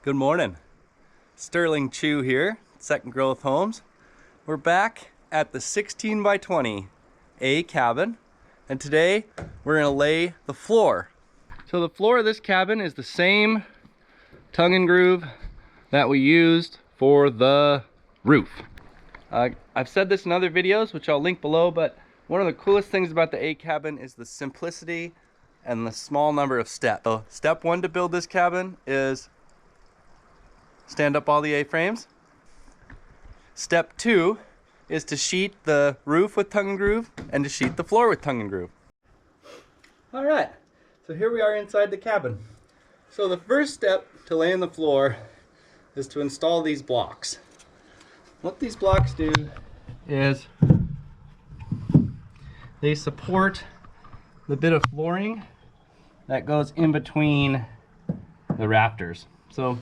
Good morning. Sterling Chu here, Second Growth Homes. We're back at the 16 by 20 A cabin, and today we're gonna lay the floor. So the floor of this cabin is the same tongue and groove that we used for the roof. I've said this in other videos, which I'll link below, but one of the coolest things about the A cabin is the simplicity and the small number of steps. So step one to build this cabin is stand up all the A-frames. Step two is to sheet the roof with tongue and groove and to sheet the floor with tongue and groove. All right, so here we are inside the cabin. So the first step to laying the floor is to install these blocks. What these blocks do is they support the bit of flooring that goes in between the rafters. So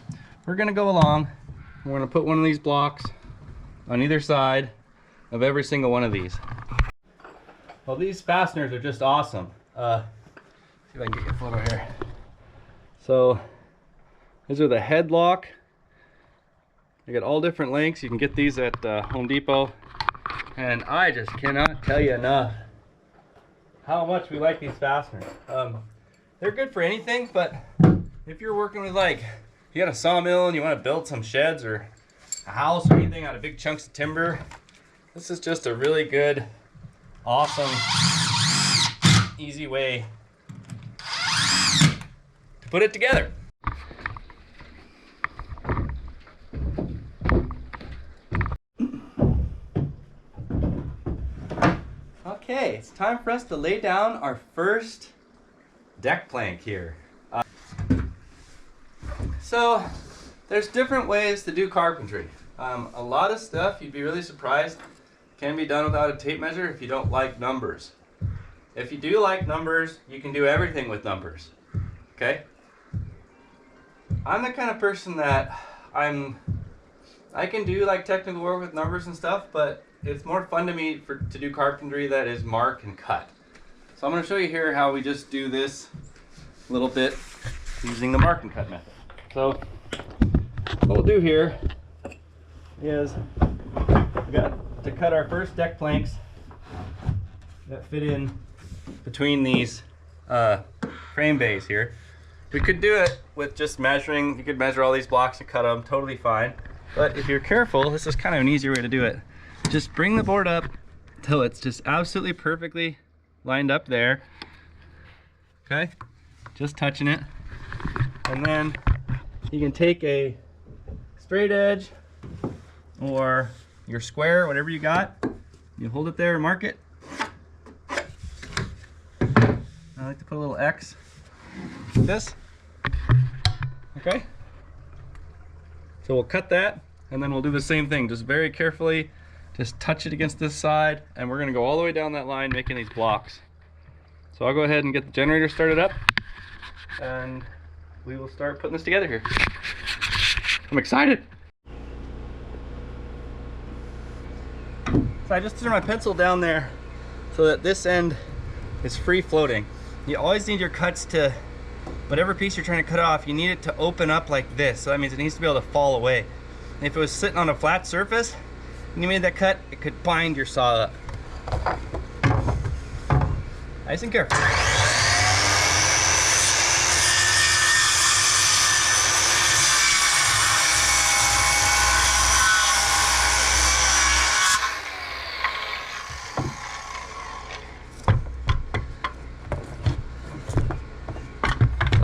we're gonna go along, we're gonna put one of these blocks on either side of every single one of these. Well, these fasteners are just awesome. See if I can get your photo here. So these are the headlock. They got all different lengths. You can get these at Home Depot. And I just cannot tell you enough how much we like these fasteners. They're good for anything, but if you're working with, like, you got a sawmill and you want to build some sheds or a house or anything out of big chunks of timber, this is just a really good, awesome, easy way to put it together. Okay, it's time for us to lay down our first deck plank here. So there's different ways to do carpentry. A lot of stuff, you'd be really surprised, can be done without a tape measure if you don't like numbers. If you do like numbers, you can do everything with numbers. Okay? I'm the kind of person that I can do like technical work with numbers and stuff, but it's more fun to me to do carpentry that is mark and cut. So I'm going to show you here how we just do this little bit using the mark and cut method. So what we'll do here is we got to cut our first deck planks that fit in between these frame bays here. We could do it with just measuring. You could measure all these blocks and cut them, totally fine. But if you're careful, this is kind of an easier way to do it. Just bring the board up till it's just absolutely perfectly lined up there. Okay, just touching it. And then you can take a straight edge or your square, whatever you got. You hold it there and mark it. I like to put a little X like this. Okay. So we'll cut that and then we'll do the same thing. Just very carefully, just touch it against this side, and we're gonna go all the way down that line making these blocks. So I'll go ahead and get the generator started up and we will start putting this together here. I'm excited. So I just threw my pencil down there so that this end is free floating. You always need your cuts to, whatever piece you're trying to cut off, you need it to open up like this. So that means it needs to be able to fall away. And if it was sitting on a flat surface and you made that cut, it could bind your saw up. Nice and careful.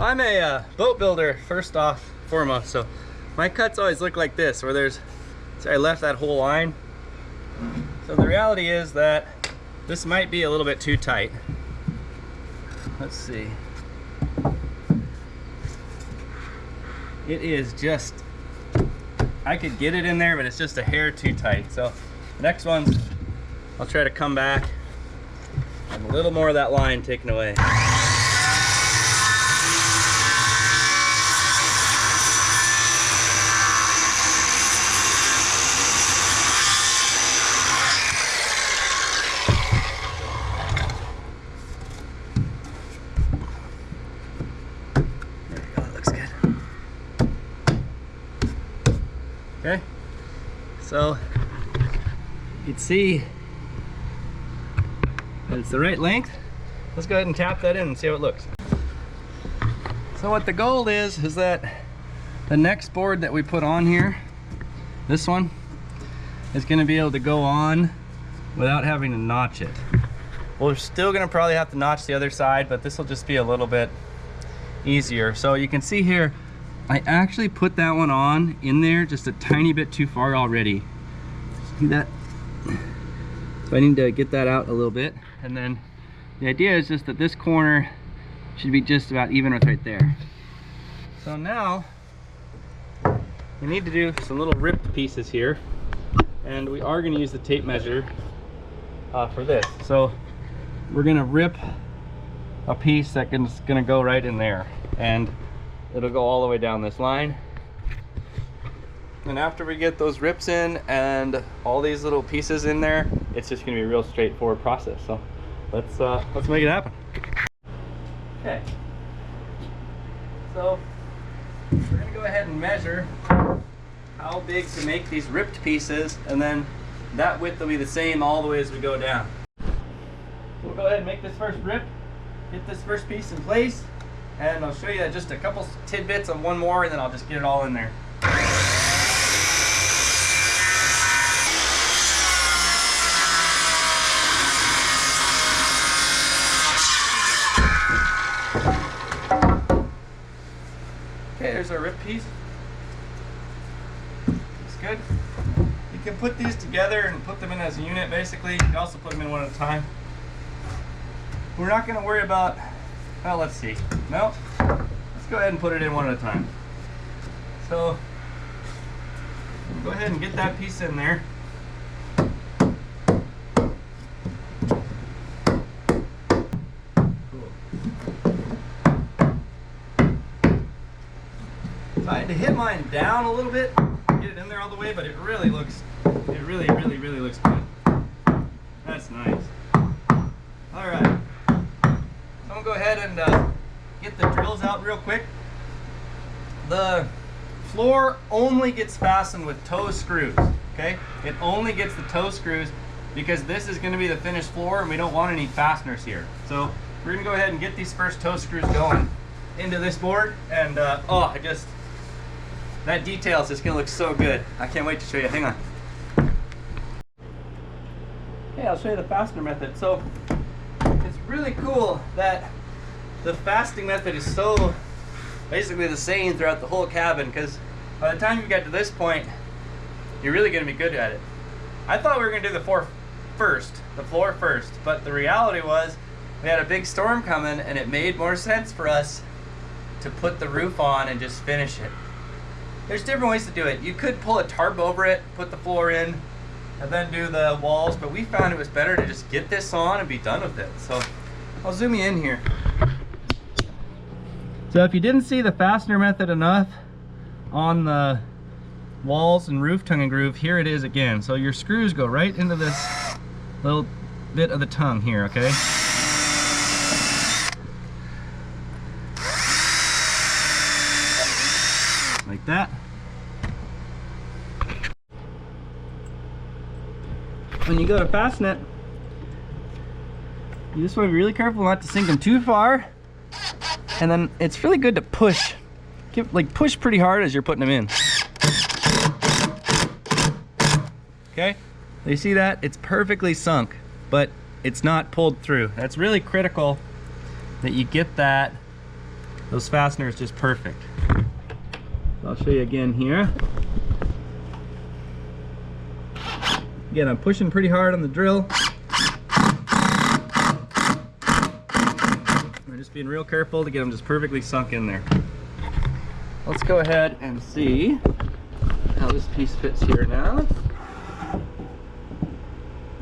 I'm a boat builder, first off, foremost, so my cuts always look like this, where there's, so I left that whole line. So the reality is that this might be a little bit too tight. Let's see. It is just, I could get it in there, but it's just a hair too tight. So the next ones, I'll try to come back and a little more of that line taken away. Okay, so you can see that it's the right length. Let's go ahead and tap that in and see how it looks. So what the goal is that the next board that we put on here, this one, is going to be able to go on without having to notch it. We're still going to probably have to notch the other side, but this will just be a little bit easier. So you can see here, I actually put that one on in there just a tiny bit too far already. See that? So I need to get that out a little bit, and then the idea is just that this corner should be just about even with right there. So now we need to do some little ripped pieces here, and we are going to use the tape measure for this. So we're going to rip a piece that's going to go right in there, and it'll go all the way down this line. And after we get those rips in and all these little pieces in there, it's just going to be a real straightforward process. So let's make it happen. Okay, so we're going to go ahead and measure how big to make these ripped pieces, and then that width will be the same all the way as we go down. So we'll go ahead and make this first rip, get this first piece in place, and I'll show you just a couple tidbits on one more, and then I'll just get it all in there. Okay, there's our rip piece. Looks good. You can put these together and put them in as a unit, basically. You can also put them in one at a time. We're not going to worry about, well, let's see. No, let's go ahead and put it in one at a time. So, go ahead and get that piece in there. So I had to hit mine down a little bit, get it in there all the way, but it really looks, it really looks good. That's nice. All right, so I'm gonna go ahead and get the drills out real quick. The floor only gets fastened with toe screws, okay? It only gets the toe screws because this is gonna be the finished floor and we don't want any fasteners here. So we're gonna go ahead and get these first toe screws going into this board, and that detail is just gonna look so good. I can't wait to show you. Hang on. Okay, I'll show you the fastener method. So it's really cool that the fastening method is so basically the same throughout the whole cabin, because by the time you get to this point, you're really gonna be good at it. I thought we were gonna do the floor first, but the reality was we had a big storm coming, and it made more sense for us to put the roof on and just finish it. There's different ways to do it. You could pull a tarp over it, put the floor in, and then do the walls, but we found it was better to just get this on and be done with it. So I'll zoom you in here. So if you didn't see the fastener method enough on the walls and roof tongue and groove, here it is again. So your screws go right into this little bit of the tongue here, okay? Like that. When you go to fasten it, you just want to be really careful not to sink them too far, and then it's really good to push. Push pretty hard as you're putting them in. Okay, you see that? It's perfectly sunk, but it's not pulled through. That's really critical that you get those fasteners just perfect. I'll show you again here. Again, I'm pushing pretty hard on the drill. I'm just being real careful to get them just perfectly sunk in there. Let's go ahead and see how this piece fits here now.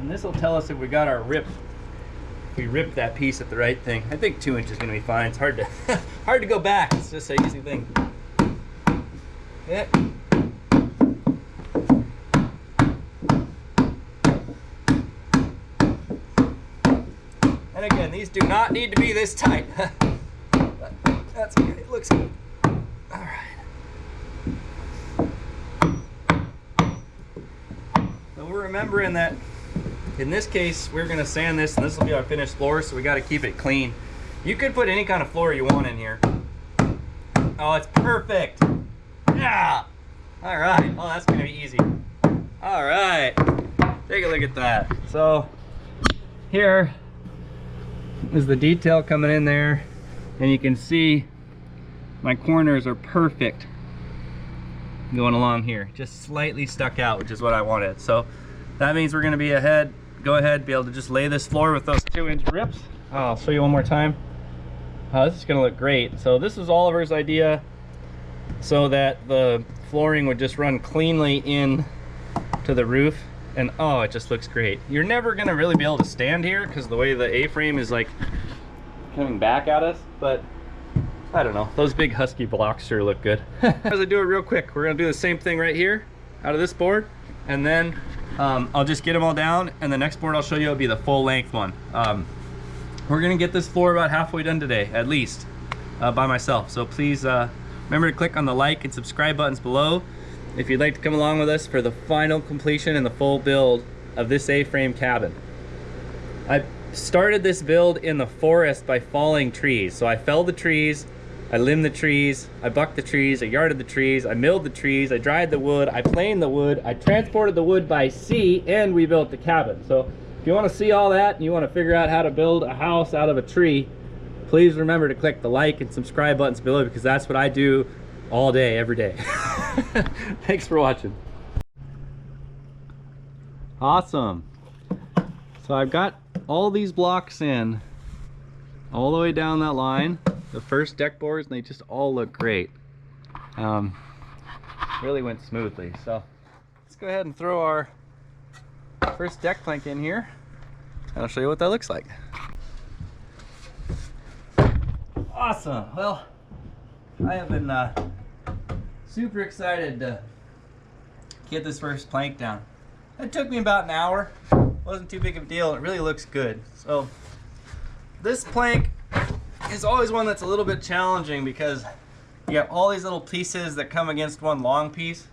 And this will tell us if we got our rip, if we ripped that piece at the right thing. I think 2 inches is gonna be fine. It's hard to go back. It's just an easy thing. Yeah. And again, these do not need to be this tight. But that's okay, it looks good. All right. remembering that in this case, we're gonna sand this and this will be our finished floor, so we gotta keep it clean. You could put any kind of floor you want in here. Oh, it's perfect. Yeah. All right, oh, that's gonna be easy. All right, take a look at that. So here is the detail coming in there, and you can see my corners are perfect going along here, just slightly stuck out, which is what I wanted. So that means we're gonna be go ahead, be able to just lay this floor with those 2-inch rips. I'll show you one more time. This is gonna look great. So this is Oliver's idea, so that the flooring would just run cleanly in to the roof, and oh, it just looks great. You're never gonna really be able to stand here because the way the A-frame is like coming back at us, but I don't know, those big husky blocks sure look good. As I do it real quick, we're gonna do the same thing right here out of this board, and then I'll just get them all down, and the next board I'll show you will be the full length one. We're gonna get this floor about halfway done today, at least, by myself. So please remember to click on the like and subscribe buttons below if you'd like to come along with us for the final completion and the full build of this A-frame cabin. I started this build in the forest by falling trees. So I felled the trees, I limbed the trees, I bucked the trees, I yarded the trees, I milled the trees, I dried the wood, I planed the wood, I transported the wood by sea, and we built the cabin. So if you want to see all that and you want to figure out how to build a house out of a tree, please remember to click the like and subscribe buttons below, because that's what I do all day, every day. Thanks for watching. Awesome. So I've got all these blocks in all the way down that line, the first deck boards, and they just all look great. Really went smoothly. So let's go ahead and throw our first deck plank in here, and I'll show you what that looks like. Awesome. Well, I have been super excited to get this first plank down. It took me about an hour. Wasn't too big of a deal. It really looks good. So this plank is always one that's a little bit challenging because you have all these little pieces that come against one long piece.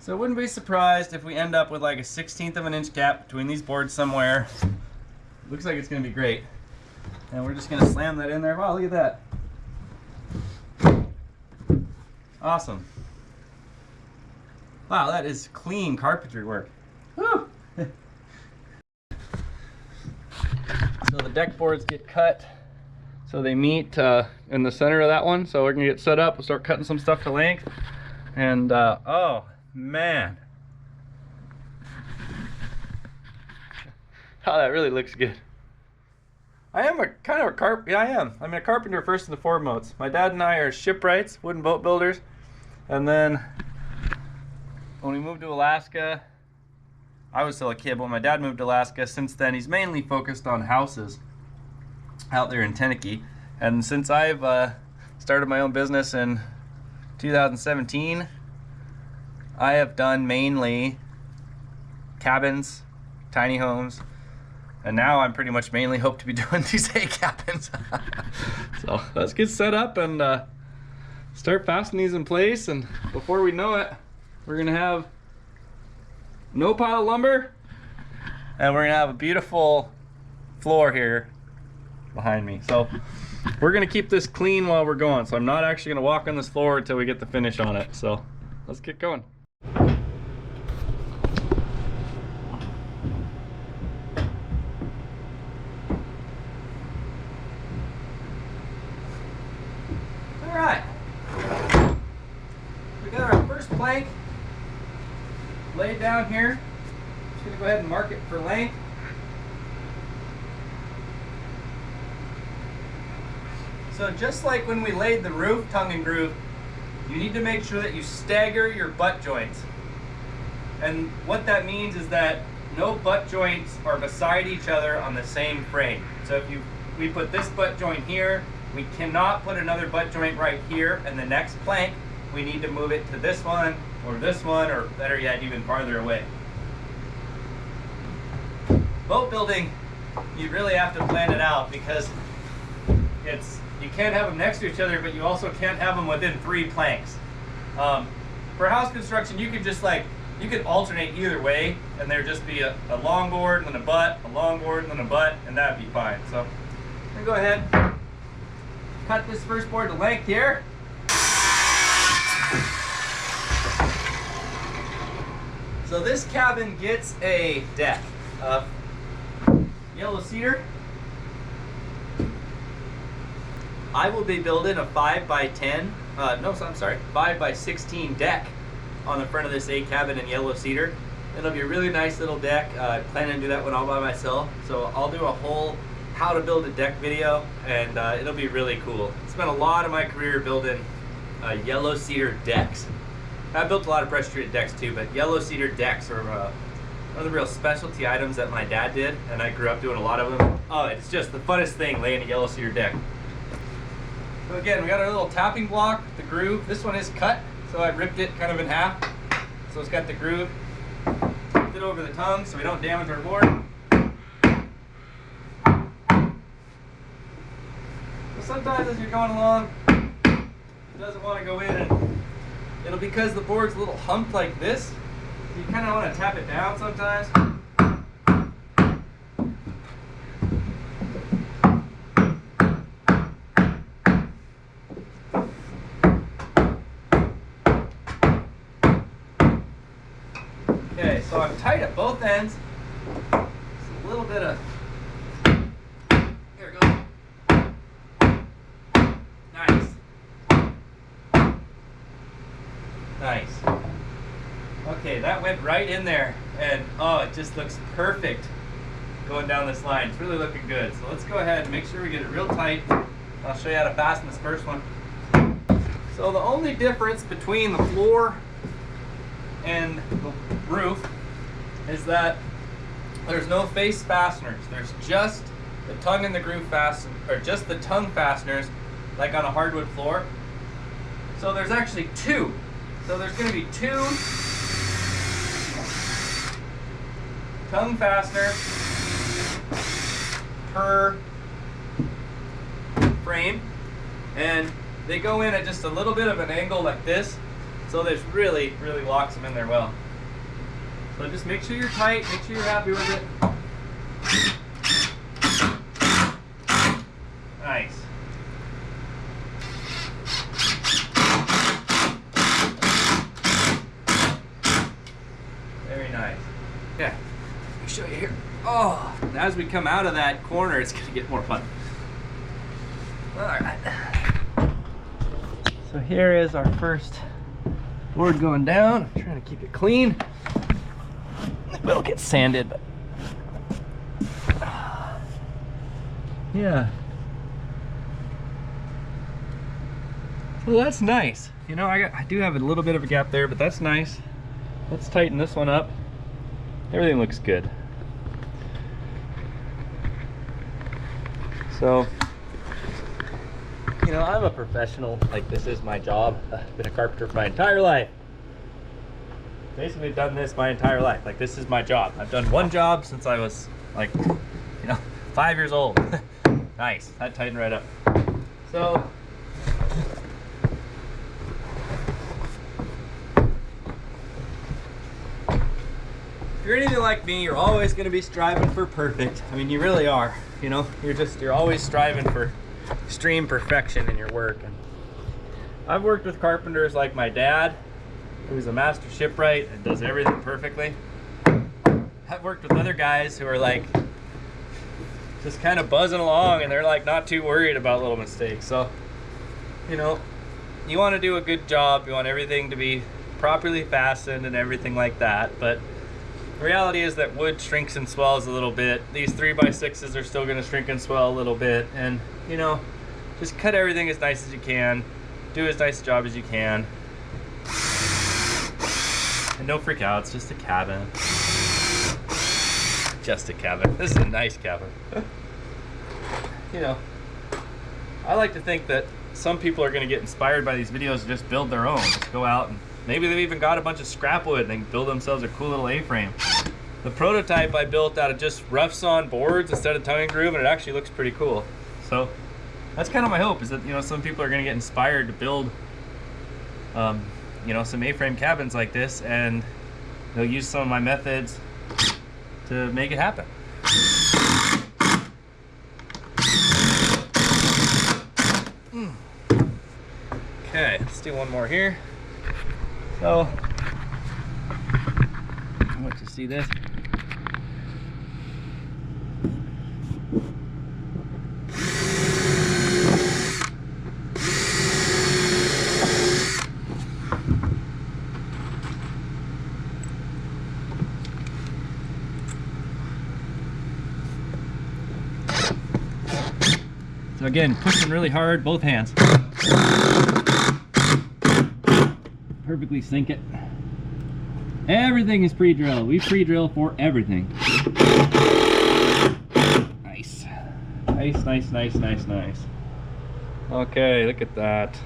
So I wouldn't be surprised if we end up with like a 1/16 of an inch gap between these boards somewhere. Looks like it's gonna be great. And we're just gonna slam that in there. Wow, look at that. Awesome. Wow, that is clean carpentry work. Woo! So the deck boards get cut so they meet in the center of that one. So we're gonna get set up, we'll start cutting some stuff to length. And oh man. Oh, that really looks good. I am a I'm a carpenter first and foremost. My dad and I are shipwrights, wooden boat builders. And then when we moved to Alaska, I was still a kid, but when my dad moved to Alaska, since then he's mainly focused on houses out there in Tennessee. And since I've started my own business in 2017, I have done mainly cabins, tiny homes, and now I'm pretty much mainly hope to be doing these hay cabins. So let's get set up and start fastening these in place, and before we know it, we're gonna have no pile of lumber, and we're gonna have a beautiful floor here behind me. So we're gonna keep this clean while we're going, so I'm not actually gonna walk on this floor until we get the finish on it. So let's get going. All right, we got our first plank laid down here. Just gonna go ahead and mark it for length. So just like when we laid the roof tongue and groove, you need to make sure that you stagger your butt joints. And what that means is that no butt joints are beside each other on the same frame. So if we put this butt joint here, we cannot put another butt joint right here, and the next plank we need to move it to this one, or better yet, even farther away. Boat building, you really have to plan it out, because you can't have them next to each other, but you also can't have them within 3 planks. For house construction, you could just like You could alternate either way, and there'd just be a long board and then a butt, a long board and then a butt, and that'd be fine. So I'm gonna go ahead, cut this first board to length here. So this cabin gets a deck of yellow cedar. I will be building a 5x10, 5x16 deck on the front of this A cabin in yellow cedar. It'll be a really nice little deck. I plan to do that one all by myself. So I'll do a whole how to build a deck video, and it'll be really cool. I spent a lot of my career building yellow cedar decks. I built a lot of pressure treated decks too, but yellow cedar decks are one of the real specialty items that my dad did, and I grew up doing a lot of them. Oh, it's just the funnest thing, laying a yellow cedar deck. So again, we got our little tapping block, the groove. This one is cut, so I ripped it kind of in half. So it's got the groove. Fit over the tongue so we don't damage our board. So sometimes as you're going along, it doesn't want to go in, and it'll because the board's a little humped like this. So you kind of want to tap it down sometimes. Okay, so I'm tight at both ends. Just a little bit of, here it goes. Nice. Nice. Okay, that went right in there, and oh, it just looks perfect going down this line. It's really looking good. So let's go ahead and make sure we get it real tight. I'll show you how to fasten this first one. So the only difference between the floor and the roof is that there's no face fasteners. There's just the tongue and the groove fasten, or just the tongue fasteners, like on a hardwood floor. So there's actually two. So there's going to be two tongue fasteners per frame, and they go in at just a little bit of an angle like this. So this really locks them in there well. So just make sure you're tight, make sure you're happy with it. Nice. Very nice. Yeah, let me show you here. Oh, and as we come out of that corner, it's gonna get more fun. All right. So here is our first board going down. I'm trying to keep it clean. It will get sanded, but yeah. Well, that's nice. You know, I do have a little bit of a gap there, but that's nice. Let's tighten this one up. Everything looks good. So, you know, I'm a professional. Like, this is my job. I've been a carpenter for my entire life. Basically done this my entire life. Like, this is my job. I've done one job since I was like, 5 years old. Nice, that tightened right up. So, if you're anything like me, you're always gonna be striving for perfect. I mean, you really are. You know, you're always striving for extreme perfection in your work. And I've worked with carpenters like my dad, who's a master shipwright and does everything perfectly. I've worked with other guys who are like just kind of buzzing along, and they're like not too worried about little mistakes. So, you know, you want to do a good job, you want everything to be properly fastened and everything like that, but the reality is that wood shrinks and swells a little bit. These 3x6s are still going to shrink and swell a little bit, and you know, just cut everything as nice as you can, do as nice a job as you can. And don't freak out, it's just a cabin. Just a cabin. This is a nice cabin. You know, I like to think that some people are going to get inspired by these videos and just build their own. Just go out and maybe they've even got a bunch of scrap wood and they can build themselves a cool little A-frame. The prototype I built out of just rough sawn boards instead of tongue and groove, and it actually looks pretty cool. So that's kind of my hope, is that, you know, some people are going to get inspired to build you know, some A-frame cabins like this, and They'll use some of my methods to make it happen. Okay, let's do one more here. So, I want you to see this. So again, pushing really hard, both hands. Perfectly sink it. Everything is pre-drilled. We pre-drill for everything. Nice. Nice, nice, nice, nice, nice. Okay, look at that.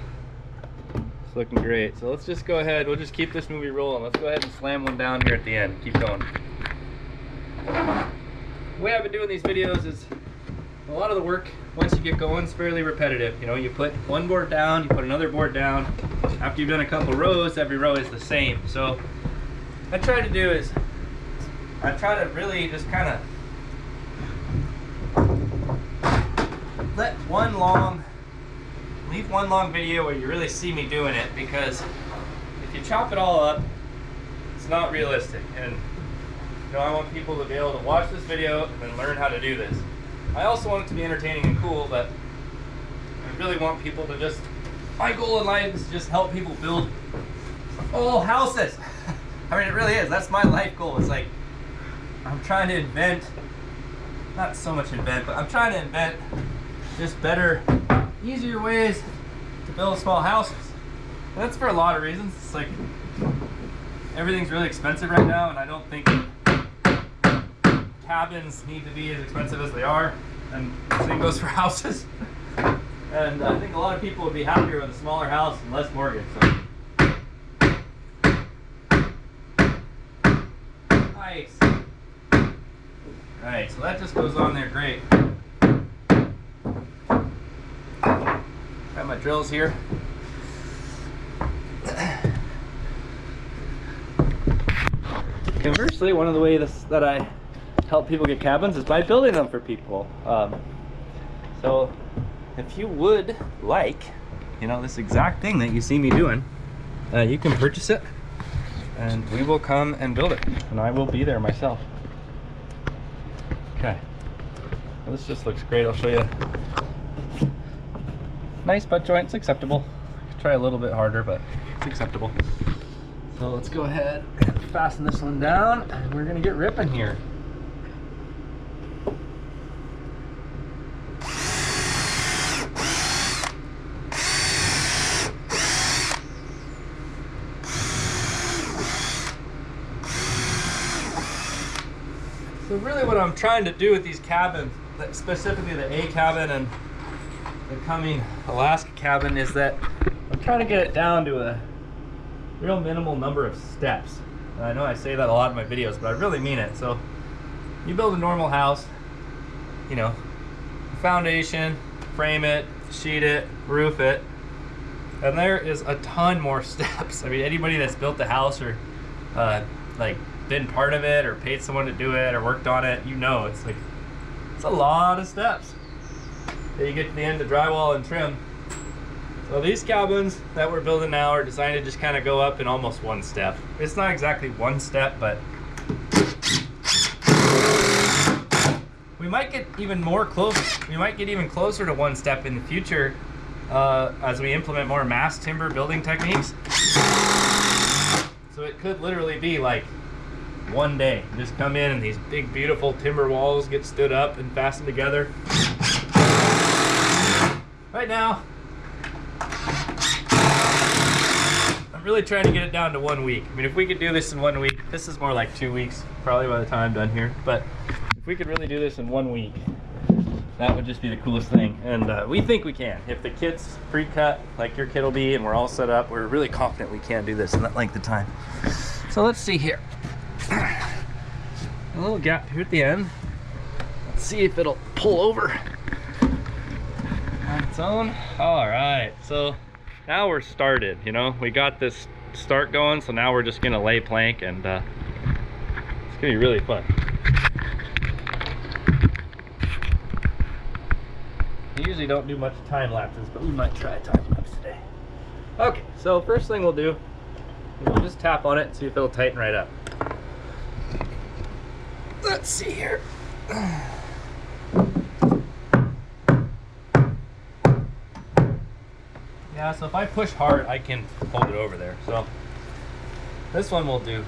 It's looking great. So let's just go ahead, we'll just keep this movie rolling. Let's go ahead and slam one down here at the end. Keep going. The way I've been doing these videos is a lot of the work, once you get going, is fairly repetitive. You know, you put one board down, you put another board down. After you've done a couple rows, every row is the same. So what I try to do is, I try to really just kind of leave one long video where you really see me doing it, because if you chop it all up, it's not realistic. And you know, I want people to be able to watch this video and then learn how to do this. I also want it to be entertaining and cool, but I really want people to just, my goal in life is to just help people build whole houses. I mean, it really is. That's my life goal. It's like, I'm trying to invent, not so much invent, but I'm trying to invent just better, easier ways to build small houses. And that's for a lot of reasons. It's like, everything's really expensive right now, and I don't think cabins need to be as expensive as they are, and the same goes for houses. And I think a lot of people would be happier with a smaller house and less mortgage. So. Nice. Alright, so that just goes on there great. Got my drills here. Conversely, one of the ways that I help people get cabins is by building them for people. So if you would like, you know, this exact thing that you see me doing, you can purchase it and we will come and build it, and I will be there myself. Okay, well, this just looks great. I'll show you. Nice butt joints, acceptable. Try a little bit harder, but it's acceptable. So let's go ahead and fasten this one down, and we're gonna get ripping here. So really what I'm trying to do with these cabins, specifically the A cabin and the coming Alaska cabin, is that I'm trying to get it down to a real minimal number of steps. And I know I say that a lot in my videos, but I really mean it. So you build a normal house, you know, foundation, frame it, sheet it, roof it, and there is a ton more steps. I mean, anybody that's built a house or like been part of it or paid someone to do it or worked on it, you know, it's like, it's a lot of steps. Then you get to the end of drywall and trim. So these cabins that we're building now are designed to just kind of go up in almost one step. It's not exactly one step, but we might get even more close. We might get even closer to one step in the future as we implement more mass timber building techniques. So it could literally be like one day. You just come in and these big, beautiful timber walls get stood up and fastened together. Right now, I'm really trying to get it down to 1 week. I mean, if we could do this in 1 week, this is more like 2 weeks, probably by the time I'm done here. But if we could really do this in 1 week, that would just be the coolest thing. And we think we can. If the kit's pre-cut, like your kit will be, and we're all set up, we're really confident we can do this in that length of time. So let's see here. A little gap here at the end. Let's see if it'll pull over on its own. All right, so now we're started. You know, we got this start going, so now we're just gonna lay plank and gonna be really fun. I usually don't do much time lapses, but we might try a time lapse today. Okay, so first thing we'll do is we'll just tap on it and see if it'll tighten right up. Let's see here. Yeah, so if I push hard, I can hold it over there. So this one will do.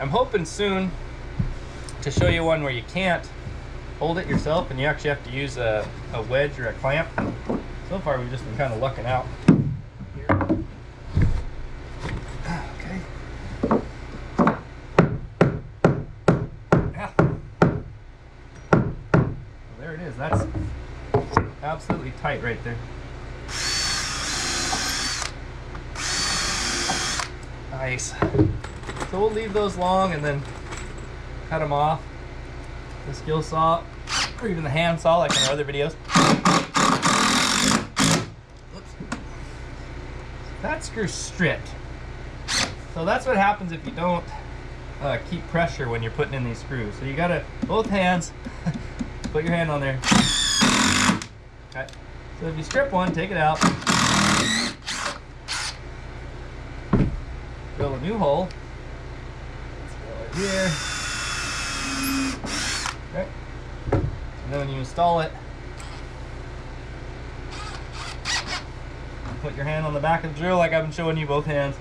I'm hoping soon to show you one where you can't hold it yourself and you actually have to use a wedge or a clamp. So far we've just been kind of lucking out here. Okay. Yeah. Well, there it is. That's absolutely tight right there. Nice. So we'll leave those long and then cut them off. The skill saw, or even the hand saw, like in our other videos. Whoops. That screw's stripped. So that's what happens if you don't keep pressure when you're putting in these screws. So you gotta, both hands, put your hand on there. Okay. So if you strip one, take it out. Drill a new hole. Let's go right here. Okay. And then when you install it, put your hand on the back of the drill like I've been showing you, both hands.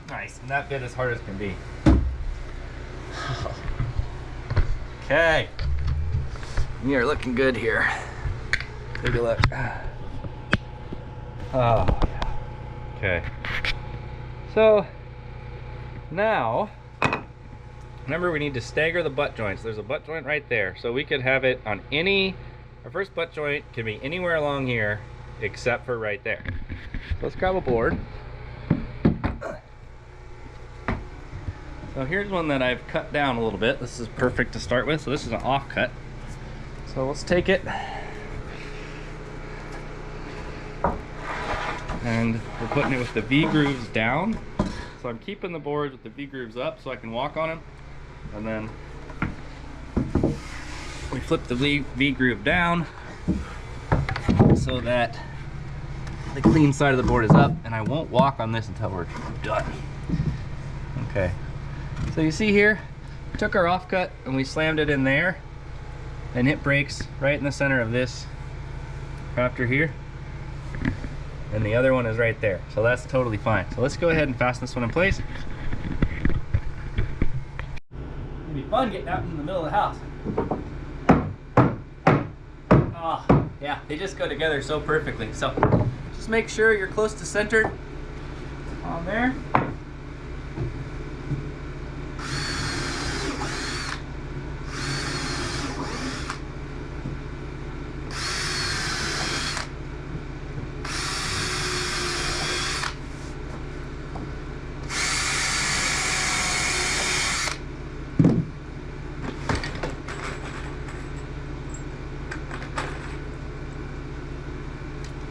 Nice, and that bit as hard as can be. Okay. We are looking good here. Take a look. Oh, yeah. Okay. So now, remember we need to stagger the butt joints. There's a butt joint right there. So we could have it on our first butt joint can be anywhere along here except for right there. So let's grab a board. So here's one that I've cut down a little bit. This is perfect to start with. So this is an offcut. So let's take it. And we're putting it with the V-grooves down. So I'm keeping the boards with the V-grooves up so I can walk on them. And then we flip the V-groove down so that the clean side of the board is up, and I won't walk on this until we're done. Okay, so you see here, we took our offcut and we slammed it in there and hit brakes right in the center of this raptor here. And the other one is right there, so that's totally fine. So let's go ahead and fasten this one in place. It'll be fun getting out in the middle of the house. Oh, yeah, they just go together so perfectly. So just make sure you're close to centered on there.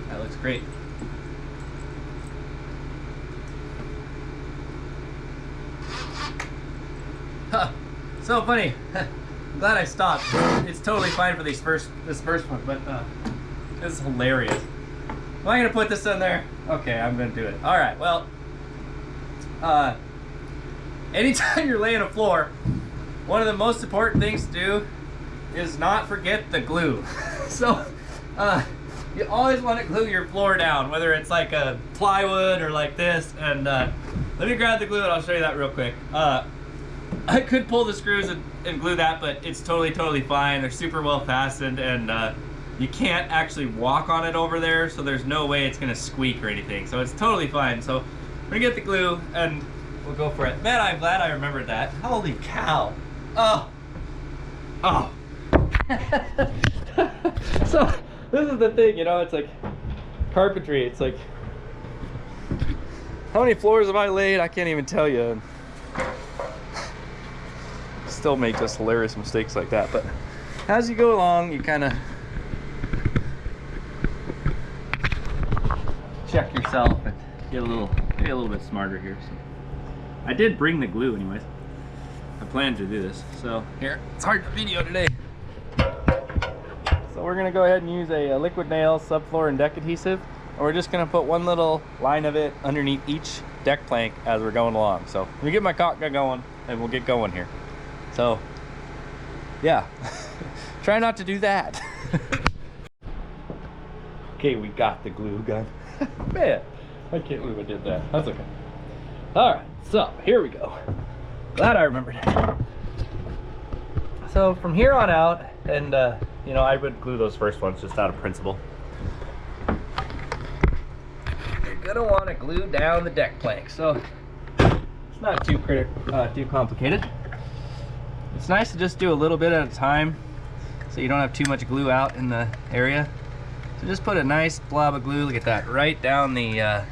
That looks great. Huh, so funny. I'm glad I stopped. It's totally fine for this first one, but this is hilarious. Am I gonna put this in there? Okay, I'm gonna do it. All right. Well, anytime you're laying a floor, one of the most important things to do is not forget the glue. So, you always want to glue your floor down, whether it's like a plywood or like this. And let me grab the glue and I'll show you that real quick. I could pull the screws and glue that, but it's totally fine. They're super well fastened, and you can't actually walk on it over there, so there's no way it's gonna squeak or anything. So it's totally fine. So we're gonna get the glue and we'll go for it. Man, I'm glad I remembered that. Holy cow. Oh. So this is the thing, you know, it's like carpentry. It's like, how many floors have I laid? I can't even tell you. Still make just hilarious mistakes like that, but as you go along, you kind of check yourself and get a little maybe a little bit smarter here. So I did bring the glue anyways. I planned to do this. So here, it's hard to video today. So we're gonna go ahead and use a liquid nail subfloor and deck adhesive. And we're just gonna put one little line of it underneath each deck plank as we're going along. So let me get my caulk gun going and we'll get going here. So yeah, try not to do that. Okay, we got the glue gun. Man, I can't believe I did that. That's okay. All right, so here we go. Glad I remembered. So from here on out, and you know, I would glue those first ones just out of principle. You're gonna want to glue down the deck plank, so it's not too complicated. It's nice to just do a little bit at a time, so you don't have too much glue out in the area. So just put a nice blob of glue, look at that, right down the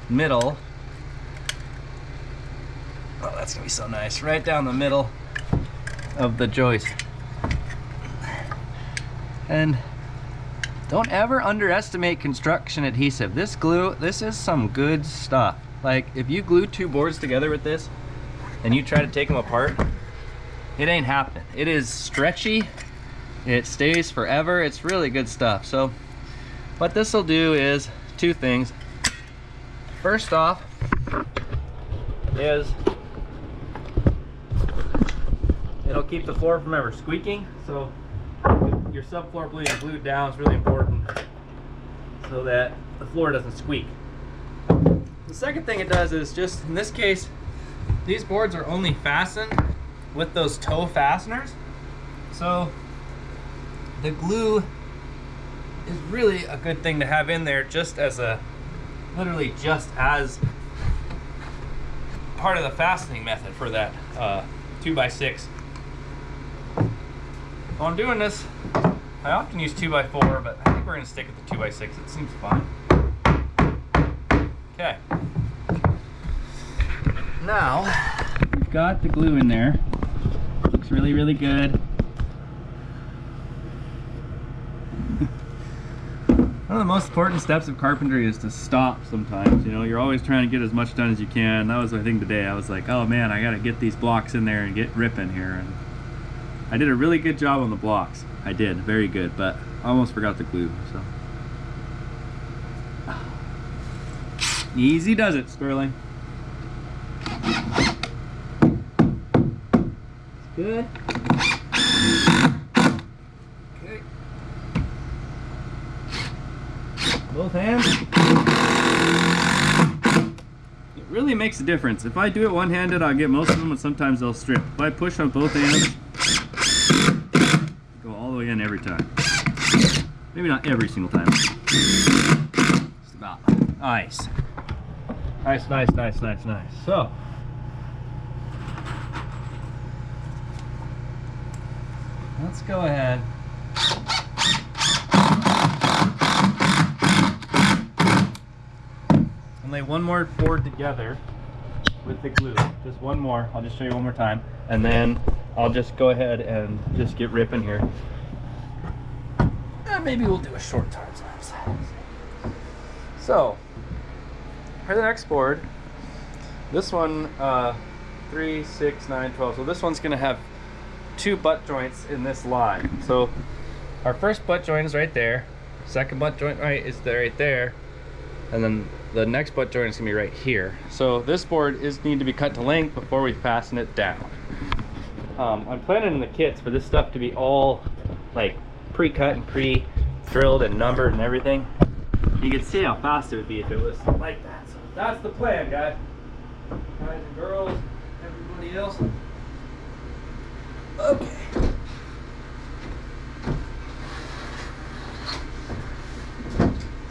middle. Oh, that's gonna be so nice. Right down the middle of the joist. And don't ever underestimate construction adhesive. This glue, this is some good stuff. Like if you glue two boards together with this and you try to take them apart, it ain't happening. It is stretchy. It stays forever. It's really good stuff. So what this will do is two things. First off is it'll keep the floor from ever squeaking. So your subfloor being glued down is really important so that the floor doesn't squeak. The second thing it does is just, in this case, these boards are only fastened with those toe fasteners. So the glue is really a good thing to have in there just as a, literally just as part of the fastening method for that 2x6. While I'm doing this, I often use 2x4, but I think we're gonna stick with the 2x6. It seems fine. Okay. Now, we've got the glue in there. Looks really, really good. One of the most important steps of carpentry is to stop sometimes. You know, you're always trying to get as much done as you can. That was my thing today. I was like, oh man, I gotta get these blocks in there and get ripping here. And I did a really good job on the blocks. I did, very good, but I almost forgot the glue, so. Easy does it, Sterling. Good. Okay. Both hands. It really makes a difference. If I do it one-handed, I'll get most of them, and sometimes they'll strip. If I push on both hands, go all the way in every time. Maybe not every single time. Just about. Nice. Nice, nice, nice, nice, nice. So, let's go ahead. And lay one more board together with the glue. Just one more. I'll just show you one more time. And then I'll just go ahead and just get ripping here. Maybe we'll do a short time lapse. So, for the next board, this one, 3, 6, 9, 12. So this one's gonna have two butt joints in this line. So our first butt joint is right there. Second butt joint is right there. And then the next butt joint is gonna be right here. So this board need to be cut to length before we fasten it down. I'm planning in the kits for this stuff to be all like pre-cut and pre-drilled and numbered and everything. You can see how fast it would be if it was like that. So that's the plan, guys and girls, everybody else. Okay.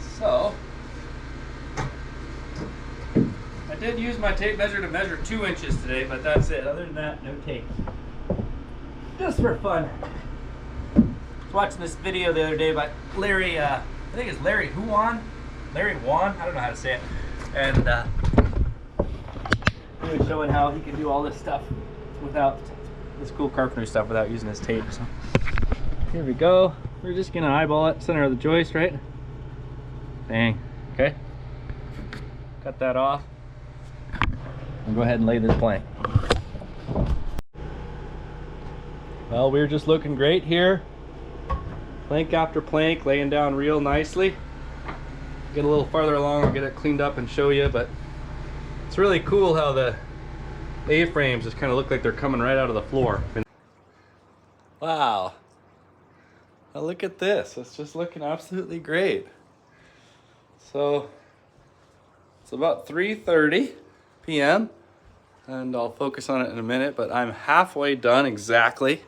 So, I did use my tape measure to measure 2 inches today, but that's it. Other than that, no tape. Just for fun. I was watching this video the other day by Larry, I think it's Larry Huan? Larry Juan? I don't know how to say it. And he was showing how he can do all this stuff without, this cool carpentry stuff without using his tape. So here we go. We're just gonna eyeball it, center of the joist, right? Bang. Okay. cut that off, and go ahead and lay this plank. Well, we're just looking great here. Plank after plank, laying down real nicely. Get a little farther along, I'll get it cleaned up and show you, but it's really cool how the A-frames just kind of look like they're coming right out of the floor. Wow. Now look at this. It's just looking absolutely great. So it's about 3:30 p.m. and I'll focus on it in a minute, but I'm halfway done exactly.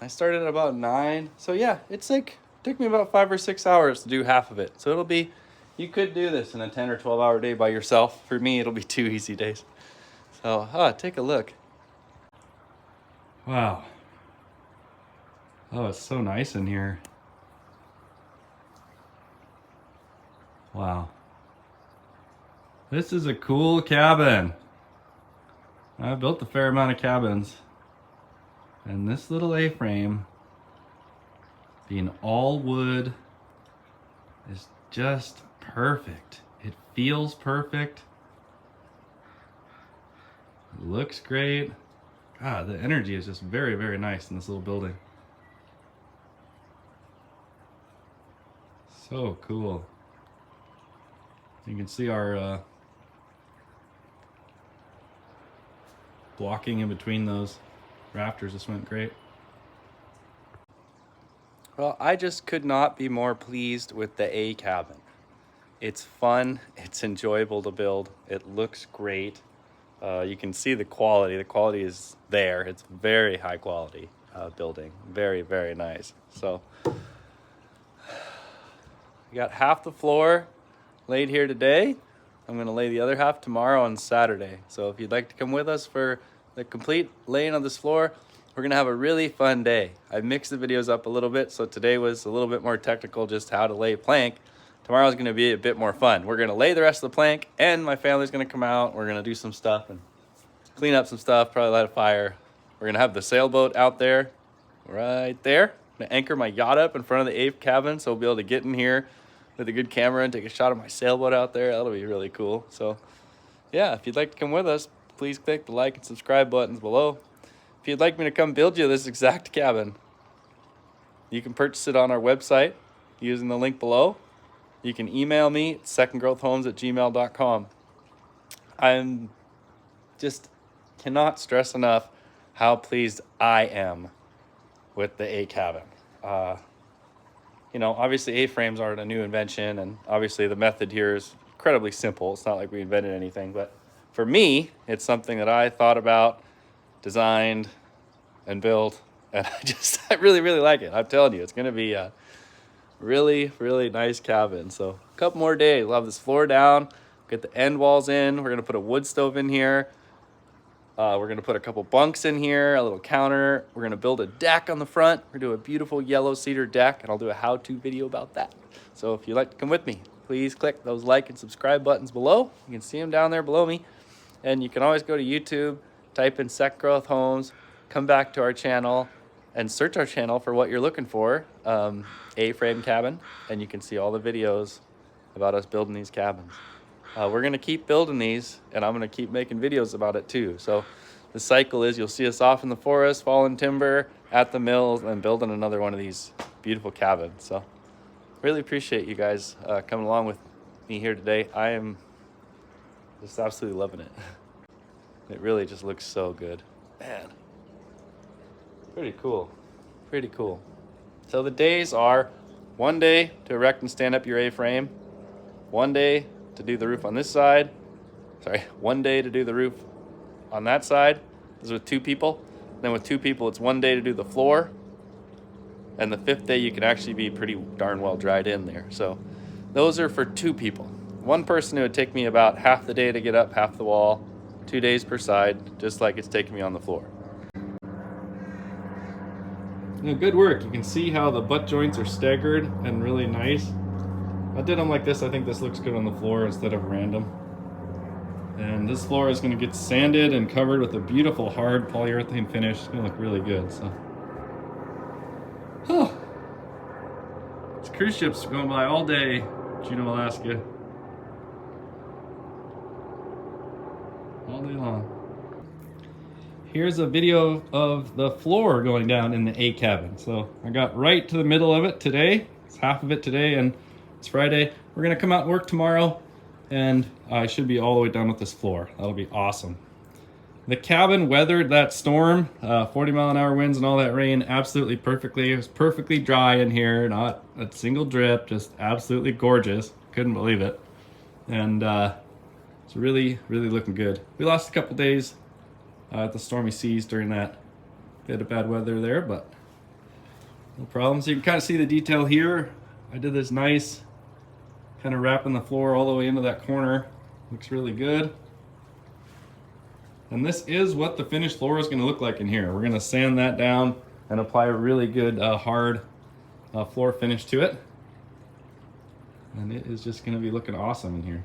I started at about 9. So yeah, it's like, took me about 5 or 6 hours to do half of it. So it'll be, you could do this in a 10 or 12 hour day by yourself. For me, it'll be 2 easy days. So, take a look. Wow. Oh, it's so nice in here. Wow. This is a cool cabin. I've built a fair amount of cabins. And this little A-frame, being all wood, is just perfect. It feels perfect. It looks great. God, the energy is just very, very nice in this little building. So cool. You can see our blocking in between those rafters just went great. Well, I just could not be more pleased with the A cabin. It's fun, it's enjoyable to build, it looks great. You can see the quality. The quality is there. It's very high quality building. Very, very nice. So, we got half the floor laid here today. I'm gonna lay the other half tomorrow on Saturday. So if you'd like to come with us for the complete laying of this floor, we're gonna have a really fun day. I've mixed the videos up a little bit, so today was a little bit more technical, just how to lay plank. Tomorrow's gonna be a bit more fun. We're gonna lay the rest of the plank, and my family's gonna come out. We're gonna do some stuff and clean up some stuff, probably light a fire. We're gonna have the sailboat out there, right there. I'm gonna anchor my yacht up in front of the A cabin, so we'll be able to get in here with a good camera and take a shot of my sailboat out there. That'll be really cool. So yeah, if you'd like to come with us, please click the like and subscribe buttons below. If you'd like me to come build you this exact cabin, you can purchase it on our website using the link below. You can email me at secondgrowthhomes@gmail.com. I'm just cannot stress enough how pleased I am with the A cabin. You know, obviously A-frames aren't a new invention, and obviously the method here is incredibly simple. It's not like we invented anything, but for me, it's something that I thought about, designed, and built, and I really, really like it. I'm telling you, it's gonna be a really, really nice cabin. So a couple more days, we'll have this floor down, get the end walls in. We're gonna put a wood stove in here. We're gonna put a couple bunks in here, a little counter. We're gonna build a deck on the front. We're gonna do a beautiful yellow cedar deck, and I'll do a how-to video about that. So if you'd like to come with me, please click those like and subscribe buttons below. You can see them down there below me. And you can always go to YouTube, type in Second Growth Homes, come back to our channel, and search our channel for what you're looking for, A-frame cabin, and you can see all the videos about us building these cabins. We're gonna keep building these, and I'm gonna keep making videos about it too. So the cycle is you'll see us off in the forest, falling timber, at the mills, and building another one of these beautiful cabins. So really appreciate you guys coming along with me here today. I am just absolutely loving it. It really just looks so good. Man, pretty cool, pretty cool. So the days are 1 day to erect and stand up your A-frame, 1 day to do the roof on this side. Sorry, 1 day to do the roof on that side. This is with 2 people. Then with 2 people, it's 1 day to do the floor. And the 5th day, you can actually be pretty darn well dried in there. So those are for 2 people. 1 person, it would take me about half the day to get up half the wall, 2 days per side, just like it's taking me on the floor. Good work. You can see how the butt joints are staggered and really nice. I did them like this. I think this looks good on the floor instead of random. And this floor is going to get sanded and covered with a beautiful hard polyurethane finish. It's going to look really good. So, this cruise ship's going by all day, Juneau, Alaska. All day long. Here's a video of the floor going down in the A cabin. So I got right to the middle of it today. It's half of it today and it's Friday. We're gonna come out and work tomorrow and I should be all the way done with this floor. That'll be awesome. The cabin weathered that storm, 40-mile-an-hour winds and all that rain absolutely perfectly. It was perfectly dry in here, not a single drip, just absolutely gorgeous. Couldn't believe it. And it's really, really looking good. We lost a couple days at the stormy seas during that bit of bad weather there, but no problem. So you can kind of see the detail here. I did this nice kind of wrapping the floor all the way into that corner. Looks really good. And this is what the finished floor is going to look like in here. We're going to sand that down and apply a really good hard floor finish to it. And it is just going to be looking awesome in here.